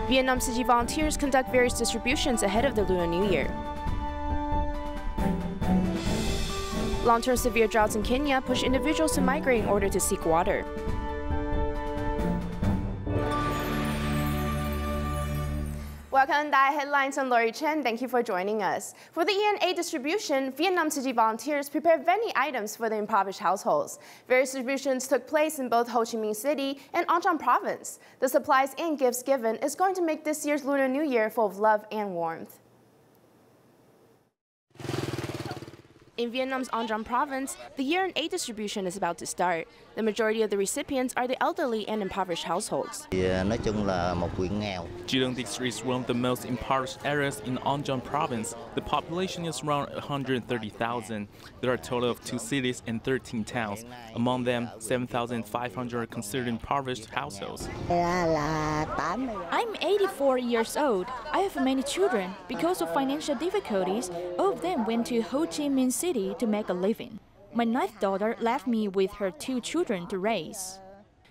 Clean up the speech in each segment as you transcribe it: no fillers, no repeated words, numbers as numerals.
Vietnam Tzu Chi volunteers conduct various distributions ahead of the Lunar New Year. Long-term severe droughts in Kenya push individuals to migrate in order to seek water. Welcome to DaAi Headlines. I'm Lori Chen. Thank you for joining us. For the ENA distribution, Vietnam Tzu Chi volunteers prepared many items for the impoverished households. Various distributions took place in both Ho Chi Minh City and An Giang Province. The supplies and gifts given is going to make this year's Lunar New Year full of love and warmth. In Vietnam's An Giang Province, the year-end-aid distribution is about to start. The majority of the recipients are the elderly and impoverished households. Jilong District is one of the most impoverished areas in An Giang Province. The population is around 130,000. There are a total of 2 cities and 13 towns. Among them, 7,500 are considered impoverished households. I'm 84 years old. I have many children. Because of financial difficulties, all of them went to Ho Chi Minh City to make a living. My 9th daughter left me with her 2 children to raise.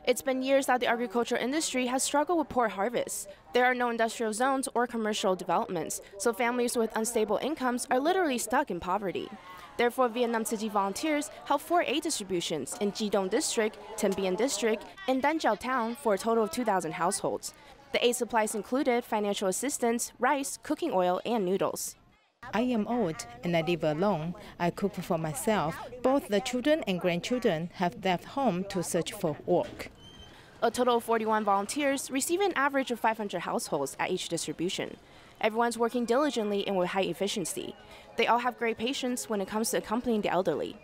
It's been years that the agricultural industry has struggled with poor harvests. There are no industrial zones or commercial developments, so families with unstable incomes are literally stuck in poverty. Therefore, Vietnam Tzu Chi volunteers held 4 aid distributions in Chi Dong District, Tân Bien District, andDan Giao Town for a total of 2,000 households. The aid supplies included financial assistance, rice, cooking oil, and noodles. I am old and I live alone. I cook for myself. Both the children and grandchildren have left home to search for work. A total of 41 volunteers receive an average of 500 households at each distribution. Everyone's working diligently and with high efficiency. They all have great patience when it comes to accompanying the elderly.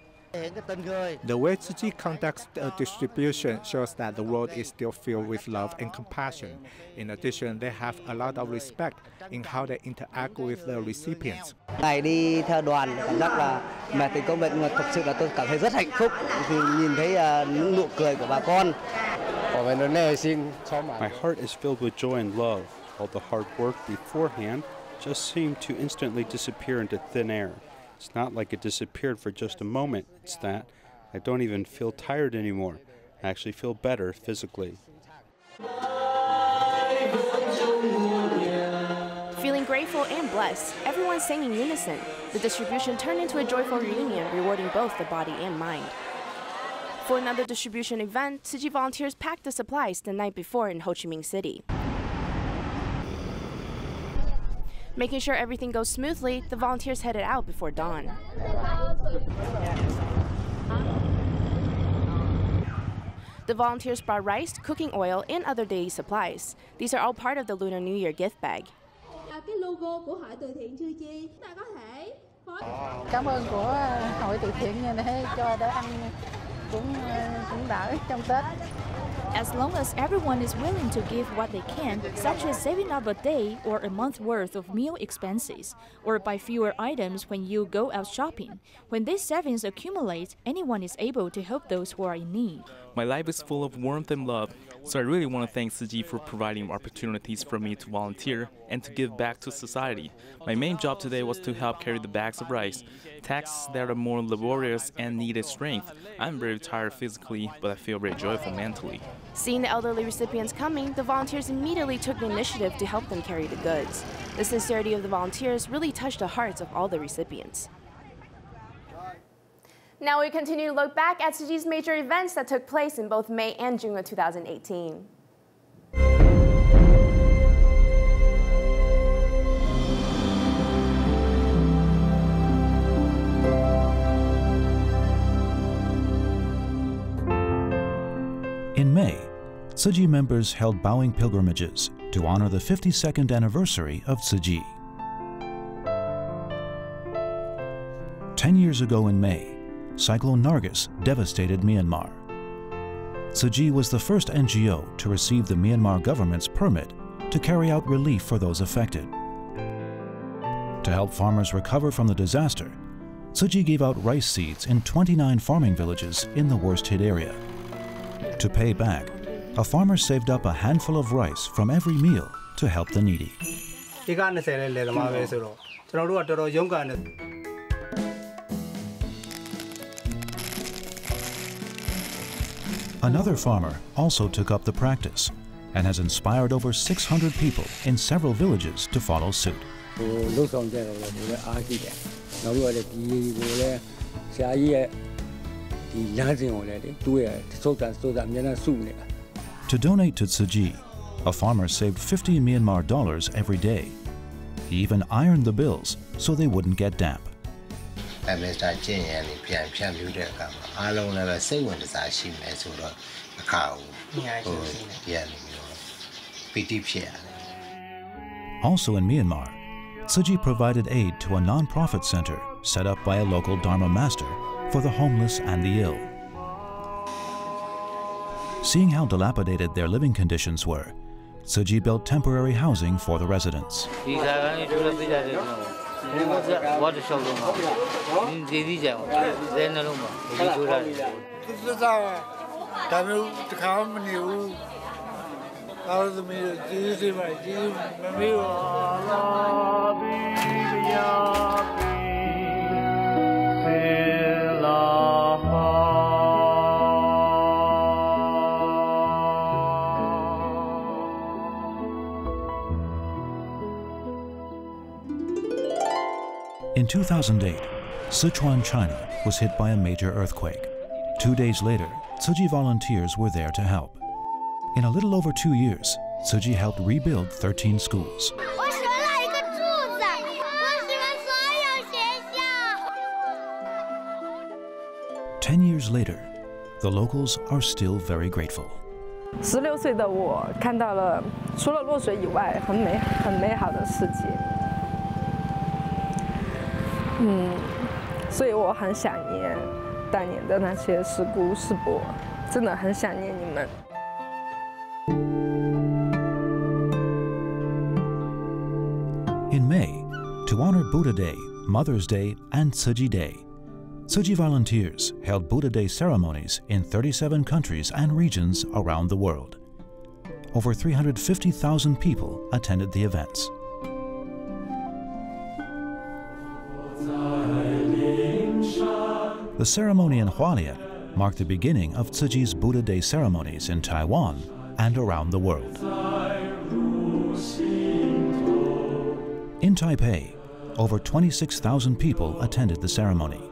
The way Tzu Chi conducts the distribution shows that the world is still filled with love and compassion. In addition, they have a lot of respect in how they interact with the recipients. Ngày đi theo đoàn cảm giác là mệt thì công việc nhưng mà thực sự là tôi cảm thấy rất hạnh phúc khi nhìn thấy những nụ cười của bà con. My heart is filled with joy and love. All the hard work beforehand just seemed to instantly disappear into thin air. It's not like it disappeared for just a moment. It's that I don't even feel tired anymore. I actually feel better physically. Feeling grateful and blessed, everyone sang in unison. The distribution turned into a joyful reunion, rewarding both the body and mind. For another distribution event, Tzu Chi volunteers packed the supplies the night before in Ho Chi Minh City. Making sure everything goes smoothly, the volunteers headed out before dawn. The volunteers brought rice, cooking oil, and other daily supplies. These are all part of the Lunar New Year gift bag. Cảm ơn của hội từ thiện này cho đỡ ăn cũng đỡ trong Tết. As long as everyone is willing to give what they can, such as saving up a day or a month's worth of meal expenses, or buy fewer items when you go out shopping, when these savings accumulate, anyone is able to help those who are in need. My life is full of warmth and love, so I really want to thank Tzu Chi for providing opportunities for me to volunteer and to give back to society. My main job today was to help carry the bags of rice, tasks that are more laborious and needed strength. I'm very tired physically, but I feel very joyful mentally. Seeing the elderly recipients coming, the volunteers immediately took the initiative to help them carry the goods. The sincerity of the volunteers really touched the hearts of all the recipients. Now we continue to look back at Tzu Chi's major events that took place in both May and June of 2018. In May, Tzu Chi members held bowing pilgrimages to honor the 52nd anniversary of Tzu Chi. 10 years ago in May, Cyclone Nargis devastated Myanmar. Tzu Chi was the first NGO to receive the Myanmar government's permit to carry out relief for those affected. To help farmers recover from the disaster, Tzu Chi gave out rice seeds in 29 farming villages in the worst-hit area. To pay back, a farmer saved up a handful of rice from every meal to help the needy. Another farmer also took up the practice. and has inspired over 600 people in several villages to follow suit. To donate to Tzu Chi, a farmer saved 50 Myanmar dollars every day. He even ironed the bills so they wouldn't get damp. Also in Myanmar, Tzu Chi provided aid to a non-profit center set up by a local Dharma master for the homeless and the ill. Seeing how dilapidated their living conditions were, Tzu Chi built temporary housing for the residents. In 2008, Sichuan, China was hit by a major earthquake. 2 days later, Tzu Chi volunteers were there to help. In a little over 2 years, Tzu Chi helped rebuild 13 schools. 10 years later, the locals are still very grateful. 16岁的我看到了除了落水以外很美好的世界。所以我很想念当年的那些师姑师伯，真的很想念你们。In May, to honor Buddha Day, Mother's Day, and Tzu Chi Day, Tzu Chi volunteers held Buddha Day ceremonies in 37 countries and regions around the world. Over 350,000 people attended the events. The ceremony in Hualien marked the beginning of Tzu Chi's Buddha Day ceremonies in Taiwan and around the world. In Taipei, over 26,000 people attended the ceremony.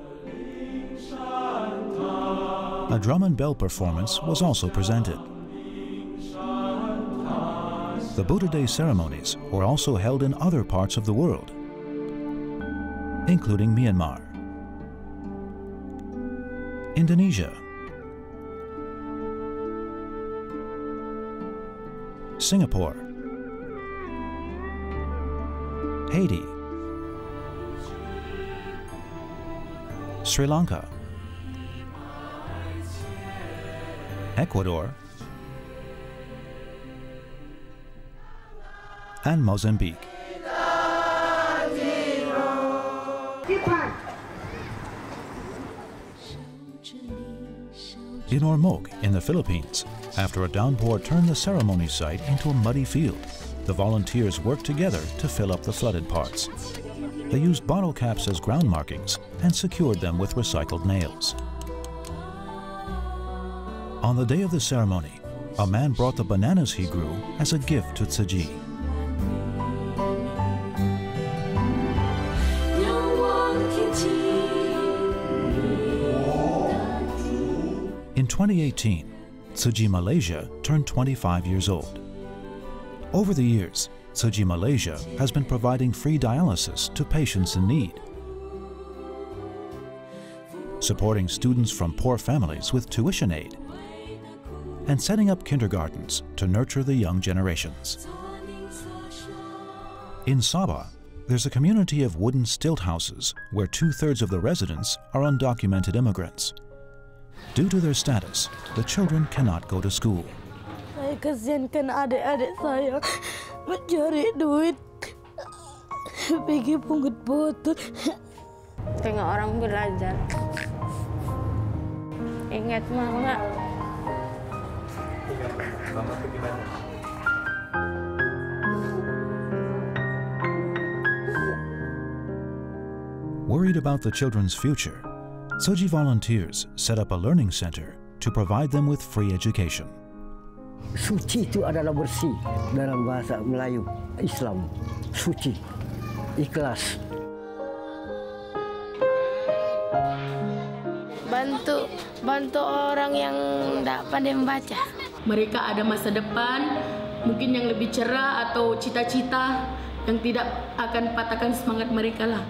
A drum and bell performance was also presented. The Buddha Day ceremonies were also held in other parts of the world, including Myanmar, Indonesia, Singapore, Haiti, Sri Lanka, Ecuador, and Mozambique. In Ormoc, in the Philippines, after a downpour turned the ceremony site into a muddy field, the volunteers worked together to fill up the flooded parts. They used bottle caps as ground markings and secured them with recycled nails. On the day of the ceremony, a man brought the bananas he grew as a gift to Tzu Chi. In 2018, Tzu Chi Malaysia turned 25 years old. Over the years, Tzu Chi Malaysia has been providing free dialysis to patients in need, supporting students from poor families with tuition aid, and setting up kindergartens to nurture the young generations. In Sabah, there's a community of wooden stilt houses where 2/3 of the residents are undocumented immigrants. Due to their status, the children cannot go to school. Saya kasihankan adik-adik saya mencari duit, pergi pungut botol. Tengok orang belajar. Ingat mama. Worried about the children's future, Tzu Chi volunteers set up a learning center to provide them with free education. Suci itu adalah bersih dalam bahasa Melayu Islam. Suci, ikhlas. Bantu orang yang tidak pandai membaca. Mereka ada masa depan, mungkin yang lebih cerah atau cita-cita yang tidak akan patahkan semangat mereka lah.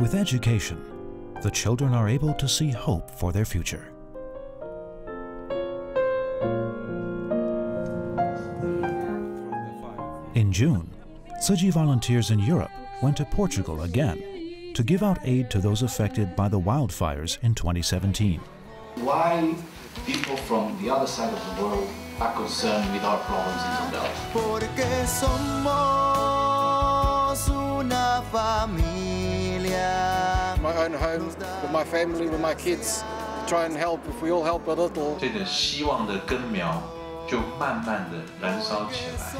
With education, the children are able to see hope for their future. In June, Tzu Chi volunteers in Europe went to Portugal again to give out aid to those affected by the wildfires in 2017. Why people from the other side of the world are concerned with our problems in Mandela? Porque somos una familia. My own home, with my family, with my kids, try and help. If we all help a little. 这个希望的根苗就慢慢地燃烧起来。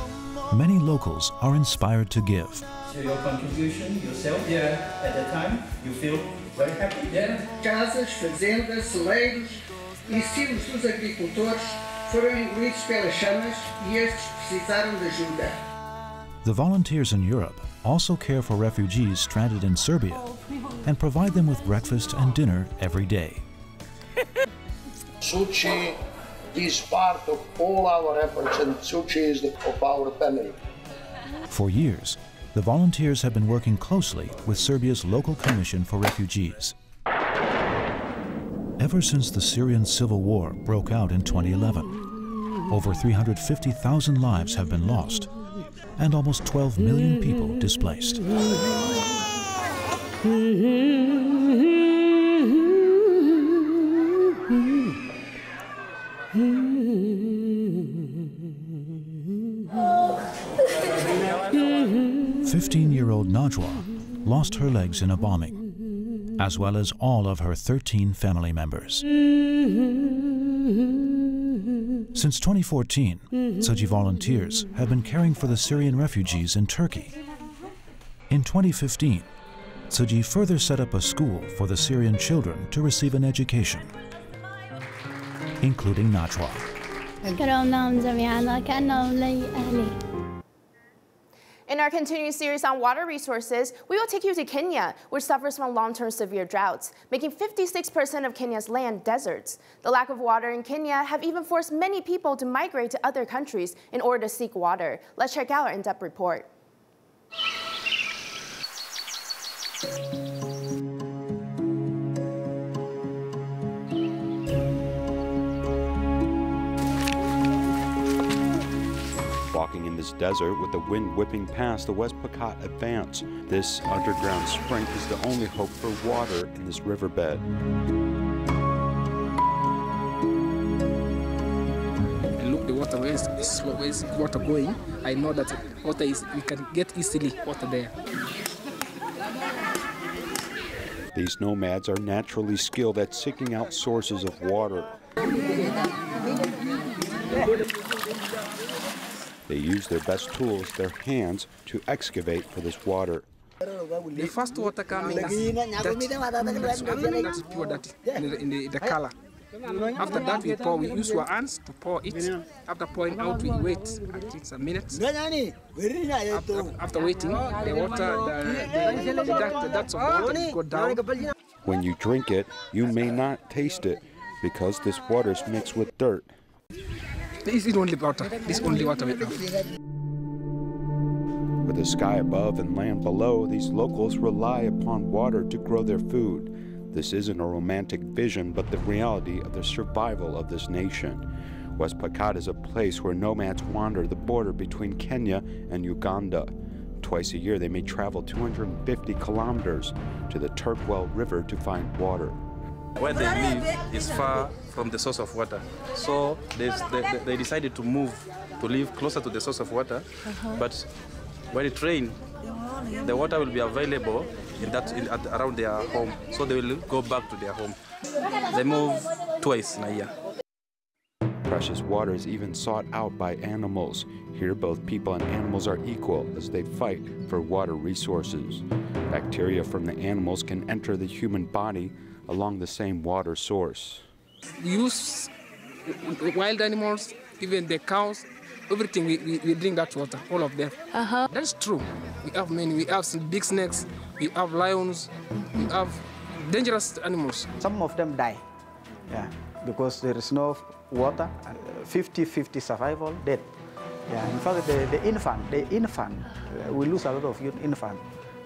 Many locals are inspired to give. So your contribution yourself, at that time, you feel very happy? Casas, fazendas, celeiros e silos dos agricultores foram engolidos pelas chamas e estes precisaram de ajuda. The volunteers in Europe also care for refugees stranded in Serbia and provide them with breakfast and dinner every day. Tzu Chi is part of all our efforts, and Tzu Chi is of our family. For years, the volunteers have been working closely with Serbia's local commission for refugees. Ever since the Syrian civil war broke out in 2011, over 350,000 lives have been lost and almost 12 million people displaced. "15-year-old Najwa lost her legs in a bombing, as well as all of her 13 family members. Since 2014, Tzu Chi volunteers have been caring for the Syrian refugees in Turkey. In 2015, Tzu Chi further set up a school for the Syrian children to receive an education, including Najwa. In our continuing series on water resources, we will take you to Kenya, which suffers from long-term severe droughts, making 56% of Kenya's land deserts. The lack of water in Kenya have even forced many people to migrate to other countries in order to seek water. Let's check out our in-depth report. Walking in this desert with the wind whipping past the West Pakat Advance, this underground spring is the only hope for water in this riverbed. And look, the water is water going. I know that water is, we can get easily water there. These nomads are naturally skilled at seeking out sources of water. They use their best tools, their hands, to excavate for this water. The first water coming is dirty. That's pure dirty in the color. After that, we use our hands to pour it. After pouring out, we wait at least a minute. After waiting, the water, the dust of water go down. When you drink it, you may not taste it because this water is mixed with dirt. This is only water. This is only water we have. With the sky above and land below, these locals rely upon water to grow their food. This isn't a romantic vision, but the reality of the survival of this nation. West Pakat is a place where nomads wander the border between Kenya and Uganda. Twice a year, they may travel 250 kilometers to the Turkwell River to find water. Where they live is far from the source of water. So they decided to live closer to the source of water. But when it rains, the water will be available around their home. So they will go back to their home. They move twice in a year. Precious water is even sought out by animals. Here, both people and animals are equal as they fight for water resources. Bacteria from the animals can enter the human body along the same water source. We use the wild animals, even the cows, everything, we drink that water, all of them. That's true. We have many. We have some big snakes, we have lions, we have dangerous animals. Some of them die, yeah, because there is no water, 50-50 survival, dead. Yeah, in fact, the infant, we lose a lot of infant.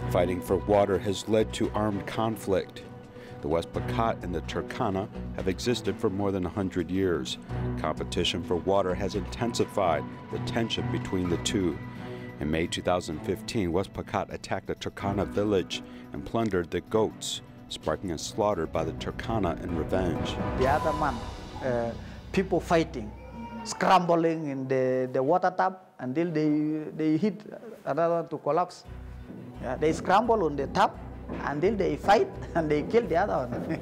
Fighting for water has led to armed conflict. The West Pakat and the Turkana have existed for more than 100 years. Competition for water has intensified the tension between the two. In May 2015, West Pakat attacked a Turkana village and plundered the goats, sparking a slaughter by the Turkana in revenge. The other month, people fighting, scrambling in the water tub until they hit another one to collapse. Yeah, they scramble on the tub until they fight and they kill the other one.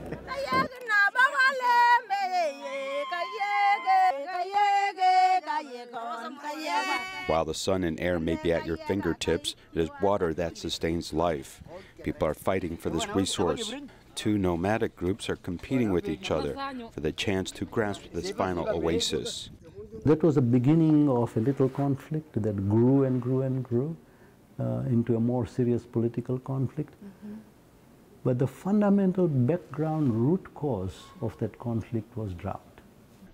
While the sun and air may be at your fingertips, it is water that sustains life. People are fighting for this resource. Two nomadic groups are competing with each other for the chance to grasp this final oasis. That was the beginning of a little conflict that grew and grew and grew into a more serious political conflict. But the fundamental background root cause of that conflict was drought.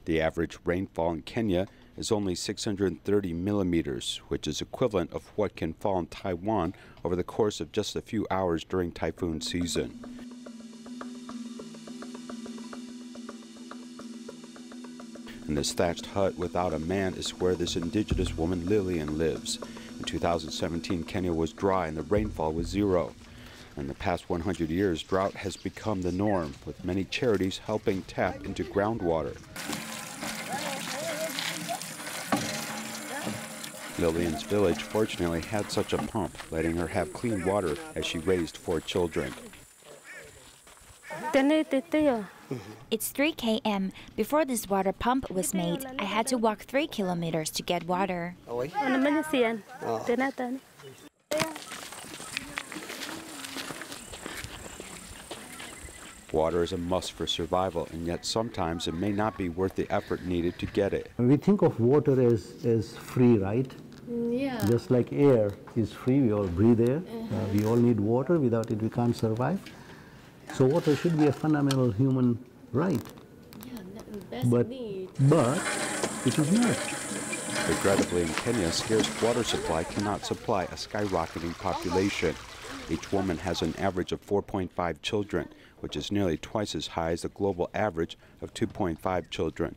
The average rainfall in Kenya is only 630 millimeters, which is equivalent of what can fall in Taiwan over the course of just a few hours during typhoon season. And this thatched hut without a man is where this indigenous woman Lillian lives. In 2017, Kenya was dry and the rainfall was zero. In the past 100 years, drought has become the norm, with many charities helping tap into groundwater. Lillian's village fortunately had such a pump, letting her have clean water as she raised 4 children. It's 3 km. Before this water pump was made, I had to walk 3 kilometers to get water. Water is a must for survival, and yet sometimes it may not be worth the effort needed to get it. We think of water as free, right? Yeah. Just like air is free, we all breathe air. We all need water. Without it, we can't survive. So water should be a fundamental human right. But it is not. Regrettably, in Kenya, scarce water supply cannot supply a skyrocketing population. Each woman has an average of 4.5 children, which is nearly twice as high as the global average of 2.5 children.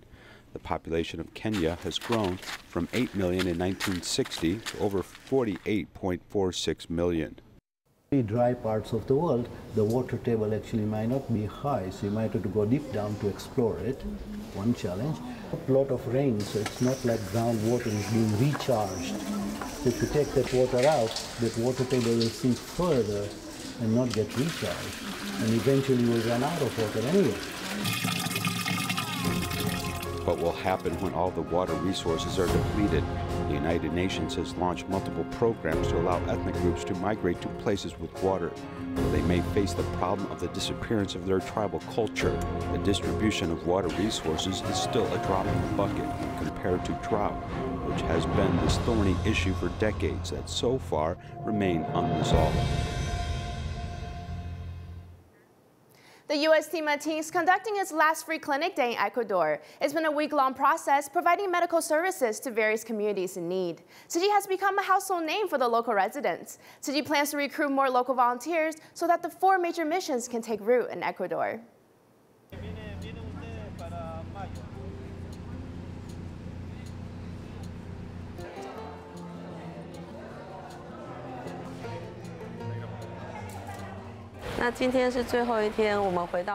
The population of Kenya has grown from 8 million in 1960 to over 48.46 million. In dry parts of the world, the water table actually might not be high, so you might have to go deep down to explore it. One challenge. A lot of rain, so it's not like groundwater is being recharged. So if you take that water out, that water table will sink further and not get recharged. And eventually you'll run out of water anyway. What will happen when all the water resources are depleted? The United Nations has launched multiple programs to allow ethnic groups to migrate to places with water, where they may face the problem of the disappearance of their tribal culture. The distribution of water resources is still a drop in the bucket compared to drought, which has been this thorny issue for decades that so far remain unresolved. The U.S. team at Tzu is conducting its last free clinic day in Ecuador. It's been a week-long process providing medical services to various communities in need. Tzu Chi has become a household name for the local residents. Tzu Chi plans to recruit more local volunteers so that the 4 major missions can take root in Ecuador.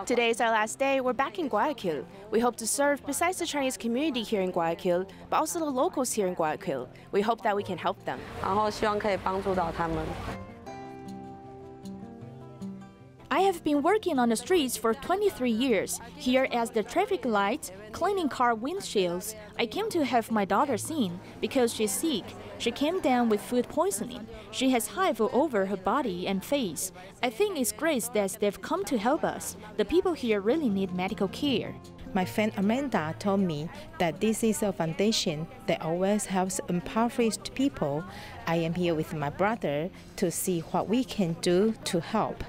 Today is our last day. We're back in Guayaquil. We hope to serve besides the Chinese community here in Guayaquil, but also the locals here in Guayaquil. We hope that we can help them. I have been working on the streets for 23 years, here as the traffic lights, cleaning car windshields. I came to have my daughter seen because she's sick. She came down with food poisoning. She has hive all over her body and face. I think it's great that they've come to help us. The people here really need medical care. My friend Amanda told me that this is a foundation that always helps impoverished people. I am here with my brother to see what we can do to help.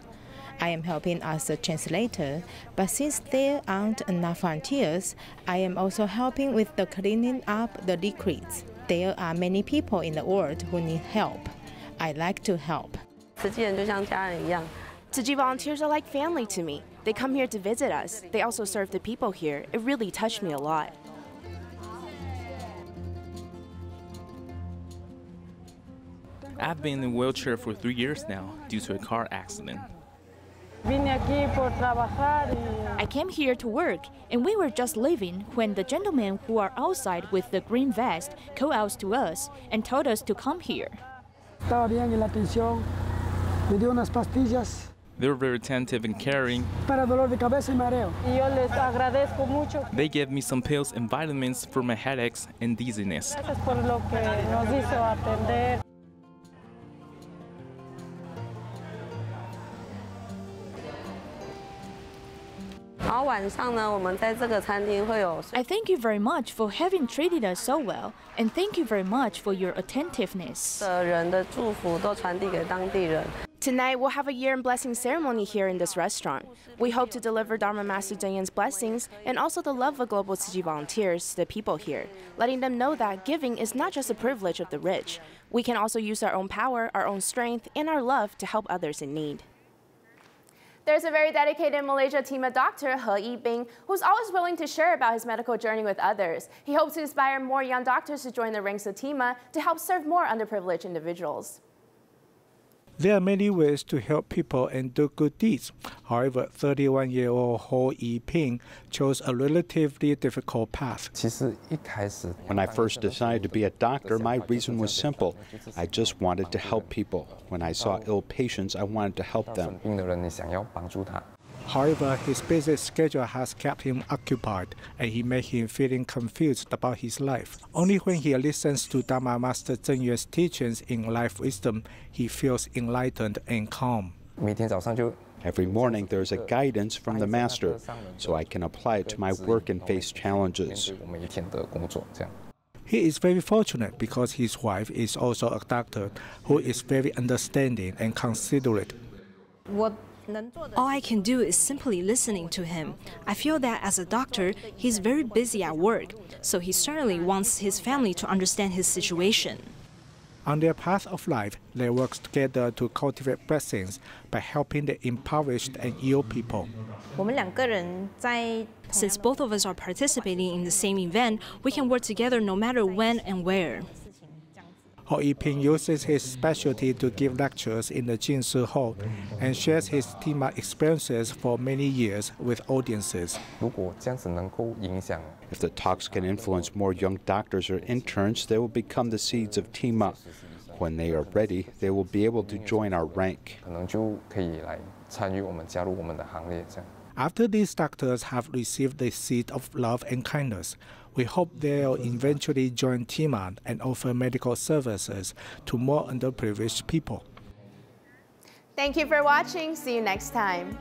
I am helping as a translator, but since there aren't enough volunteers, I am also helping with the cleaning up the liquids. There are many people in the world who need help. I like to help. Tzu Chi volunteers are like family to me. They come here to visit us. They also serve the people here. It really touched me a lot. I've been in a wheelchair for 3 years now due to a car accident. I came here to work, and we were just leaving when the gentlemen who are outside with the green vest called out to us and told us to come here. They were very attentive and caring. They gave me some pills and vitamins for my headaches and dizziness. I thank you very much for having treated us so well, and thank you very much for your attentiveness. Tonight, we'll have a year in blessing ceremony here in this restaurant. We hope to deliver Dharma Master Dayan's blessings and also the love of global Tzu Chi volunteers to the people here, letting them know that giving is not just a privilege of the rich. We can also use our own power, our own strength, and our love to help others in need. There's a very dedicated Malaysia Tima doctor, He Bing, who's always willing to share about his medical journey with others. He hopes to inspire more young doctors to join the ranks of Tima to help serve more underprivileged individuals. There are many ways to help people and do good deeds. However, 31-year-old He Bing chose a relatively difficult path. When I first decided to be a doctor, my reason was simple. I just wanted to help people. When I saw ill patients, I wanted to help them. However, his busy schedule has kept him occupied, and he made him feeling confused about his life. Only when he listens to Dharma Master Zheng Yue's teachings in life wisdom, he feels enlightened and calm. Every morning there is a guidance from the Master, so I can apply it to my work and face challenges. He is very fortunate because his wife is also a doctor who is very understanding and considerate. All I can do is simply listening to him. I feel that as a doctor, he's very busy at work, so he certainly wants his family to understand his situation. On their path of life, they work together to cultivate blessings by helping the impoverished and ill people. Since both of us are participating in the same event, we can work together no matter when and where. He Bing uses his specialty to give lectures in the Jinshi Hall and shares his Tima experiences for many years with audiences. If the talks can influence more young doctors or interns, they will become the seeds of Tima. When they are ready, they will be able to join our rank. After these doctors have received the seed of love and kindness, we hope they'll eventually join Tima and offer medical services to more underprivileged people. Thank you for watching. See you next time.